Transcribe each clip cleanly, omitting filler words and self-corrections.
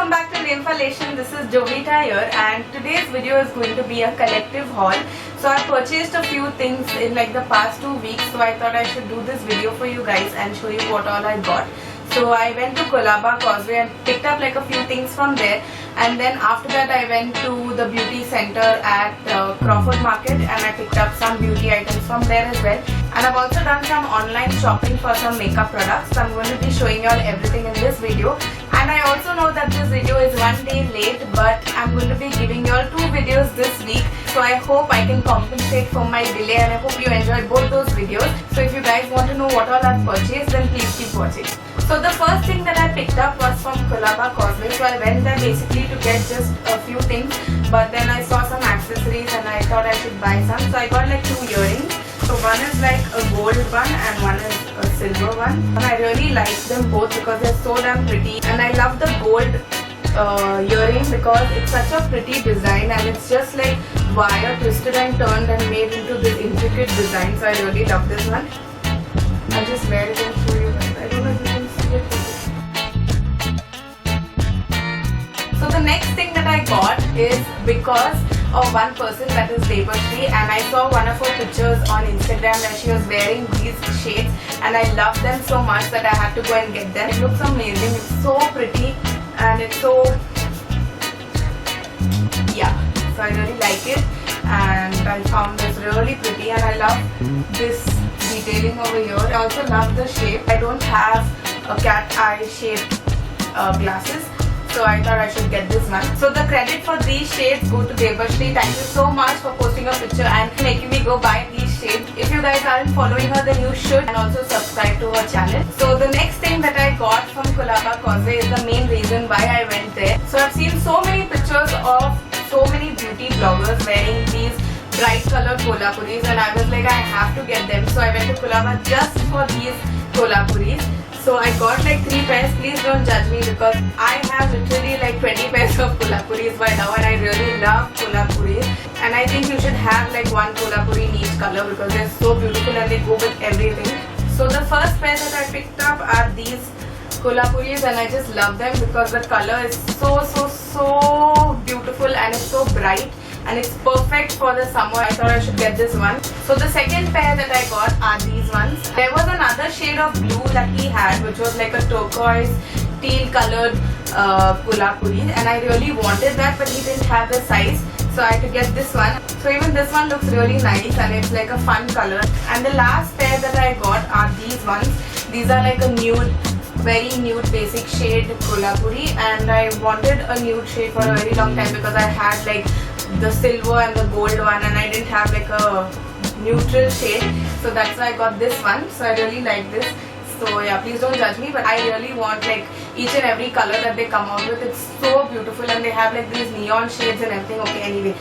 Welcome back to Rainfallation. This is Jovita here, and today's video is going to be a collective haul. So I purchased a few things in like the past 2 weeks, so I thought I should do this video for you guys and show you what all I got. So I went to Colaba Causeway and picked up like a few things from there, and then after that I went to the beauty center at Crawford Market and I picked up some beauty items from there as well. And I've also done some online shopping for some makeup products, so I'm going to be showing you all everything in this video. And I also know that this video is one day late, but I'm going to be giving you all 2 videos this week, so I hope I can compensate for my delay and I hope you enjoyed both those videos. So if you guys want to know what all I've purchased, then please keep watching. So the first thing that I picked up was from Colaba Causeway. So I went there basically to get just a few things, but then I saw some accessories and I thought I should buy some. So I got like 2 earrings. So one is like a gold one and one is a silver one. And I really like them both because they're so damn pretty. And I love the gold earring because it's such a pretty design and it's just like wire twisted and turned and made into this intricate design. So I really love this one. I'll just wear it and show you guys. I don't know if you can see it. So the next thing that I got is because of one person, that is Devashri, and I saw one of her pictures on Instagram where she was wearing these shades and I love them so much that I had to go and get them. It looks amazing, it's so pretty and it's so, yeah, so I really like it and I found this really pretty and I love this detailing over here. I also love the shape. I don't have a cat eye shaped glasses, so I thought I should get this one. So the credit for these shades go to Devashri. Thank you so much for posting a picture and making me go buy these shades. If you guys aren't following her, then you should, and also subscribe to her channel. So the next thing that I got from Colaba Causeway is the main reason why I went there. So I've seen so many pictures of so many beauty bloggers wearing these bright colored Kolhapuris and I was like, I have to get them. So I went to Colaba just for these Kolhapuris. So I got like 3 pairs. Please don't judge me because I have literally like 20 pairs of Kolhapuris by now and I really love Kolhapuris. And I think you should have like one Kolhapuri in each color because they're so beautiful and they go with everything. So the first pair that I picked up are these Kolhapuris and I just love them because the color is so beautiful and it's so bright and it's perfect for the summer. I thought I should get this one. So the second pair that I got are these ones. There was another shade of blue that he had which was like a turquoise teal colored Kolhapuri and I really wanted that, but he didn't have the size, so I had to get this one. So even this one looks really nice and it's like a fun color. And the last pair that I got are these ones. These are like a nude, very nude basic shade Kolhapuri and I wanted a nude shade for a very long time because I had like the silver and the gold one and I didn't have like a neutral shade, so that's why I got this one. So I really like this. So yeah, please don't judge me, but I really want like each and every color that they come out with. It's so beautiful and they have like these neon shades and everything. Okay, anyway,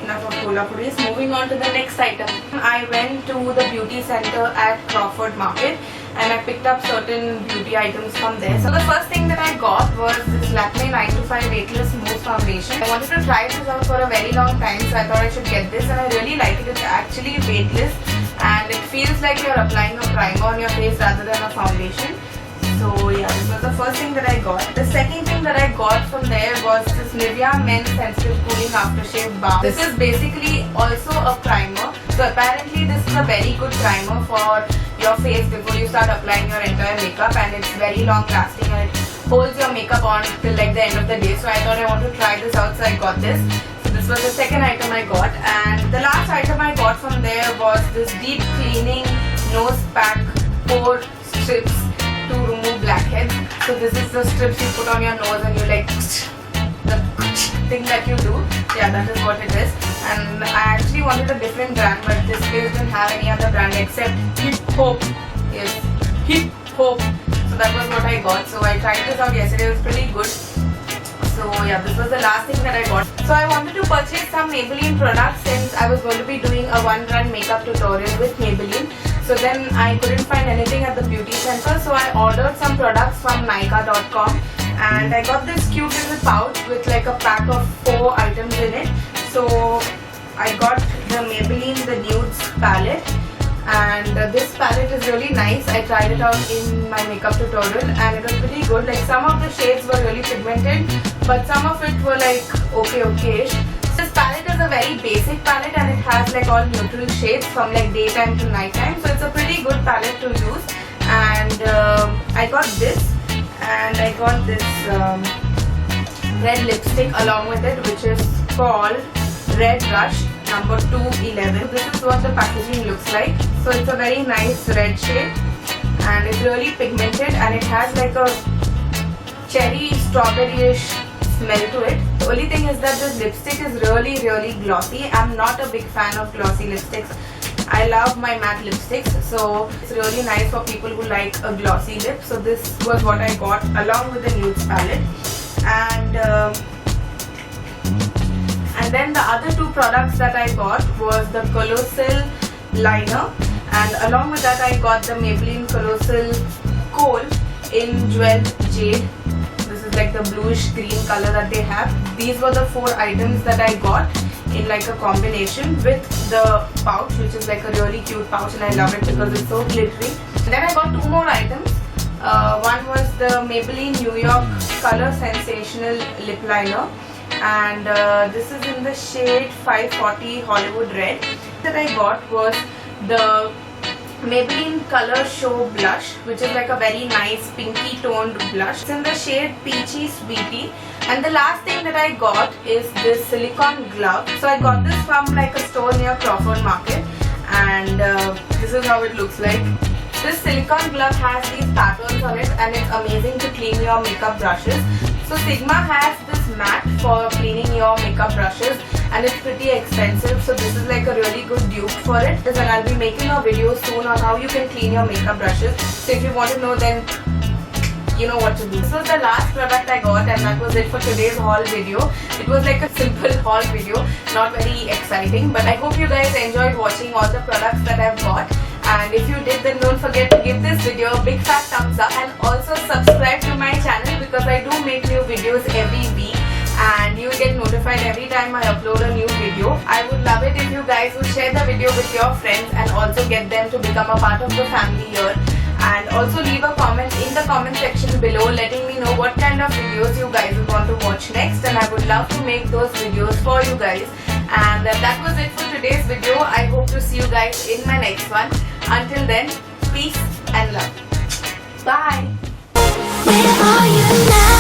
enough of Kolhapuris. Moving on to the next item. I went to the beauty center at Crawford Market and I picked up certain beauty items from there. So the first thing that I got was this Lakme 925 Weightless Mousse Foundation. I wanted to try this out for a very long time, so I thought I should get this and I really like it. It's actually weightless and it feels like you're applying a primer on your face rather than a foundation. So yeah, this was the first thing that I got. The second thing that I got from there was this Nivea Men's Sensitive Cooling Aftershave Balm. This is basically also a primer. So apparently this is a very good primer for your face before you start applying your entire makeup, and it's very long lasting and it holds your makeup on till like the end of the day. So I thought I want to try this out, so I got this. So this was the second item I got, and the last item I got from there was this deep cleaning nose pack pore strips to remove blackheads. So this is the strips you put on your nose and you like the thing that you do. Yeah, that is what it is. And I actually wanted a different brand, but this place didn't have any other brand except Hip Hop. Yes, Hip Hop. So that was what I got. So I tried this out yesterday. It was pretty good. So yeah, this was the last thing that I got. So I wanted to purchase some Maybelline products since I was going to be doing a one-run makeup tutorial with Maybelline. So then I couldn't find anything at the beauty center, so I ordered some products from Nykaa.com and I got this cute little pouch with like a pack of 4 items in it. So I got the Maybelline The Nudes palette and this palette is really nice. I tried it out in my makeup tutorial and it was pretty good. Like some of the shades were really pigmented, but some of it were like okay-ish. This palette is a very basic palette and it has like all neutral shades from like daytime to nighttime, so it's a pretty good palette to use. And I got this, and I got this red lipstick along with it, which is called Red Rush number 211. This is what the packaging looks like. So it's a very nice red shade and it's really pigmented, and it has like a cherry strawberry-ish smell to it. The only thing is that this lipstick is really glossy. I'm not a big fan of glossy lipsticks. I love my matte lipsticks, so it's really nice for people who like a glossy lip. So this was what I got along with the nudes palette. And then the other two products that I got was the Colossal liner, and along with that I got the Maybelline Colossal Kohl in Jewel Jade. This is like the bluish green color that they have. These were the 4 items that I got in like a combination with the pouch, which is like a really cute pouch, and I love it because it's so glittery. And then I got 2 more items. One was the Maybelline New York Color Sensational Lip Liner, and this is in the shade 540 Hollywood Red. That I got was the Maybelline Color Show Blush, which is like a very nice pinky toned blush. It's in the shade Peachy Sweetie. And the last thing that I got is this silicone glove. So I got this from like a store near Crawford Market, and this is how it looks like. This silicone glove has these patterns on it, and it's amazing to clean your makeup brushes. So Sigma has this mat for cleaning your makeup brushes, and it's pretty expensive, so this is like a really good dupe for it. And I'll be making a video soon on how you can clean your makeup brushes, so if you want to know, then you know what to do. This was the last product I got, and that was it for today's haul video. It was like a simple haul video, not very exciting, but I hope you guys enjoyed watching all the products that I've got. And if you did, then don't forget to give this video a big fat thumbs up, and also subscribe to my channel because I do make new videos every week and you will get notified every time I upload a new video. I would love it if you guys would share the video with your friends and also get them to become a part of the family here. And also leave a comment in the comment section below letting me know what kind of videos you guys would want to watch next, and I would love to make those videos for you guys. And that was it for today's video. I hope to see you guys in my next one. Until then, peace and love. Bye. Where are you now?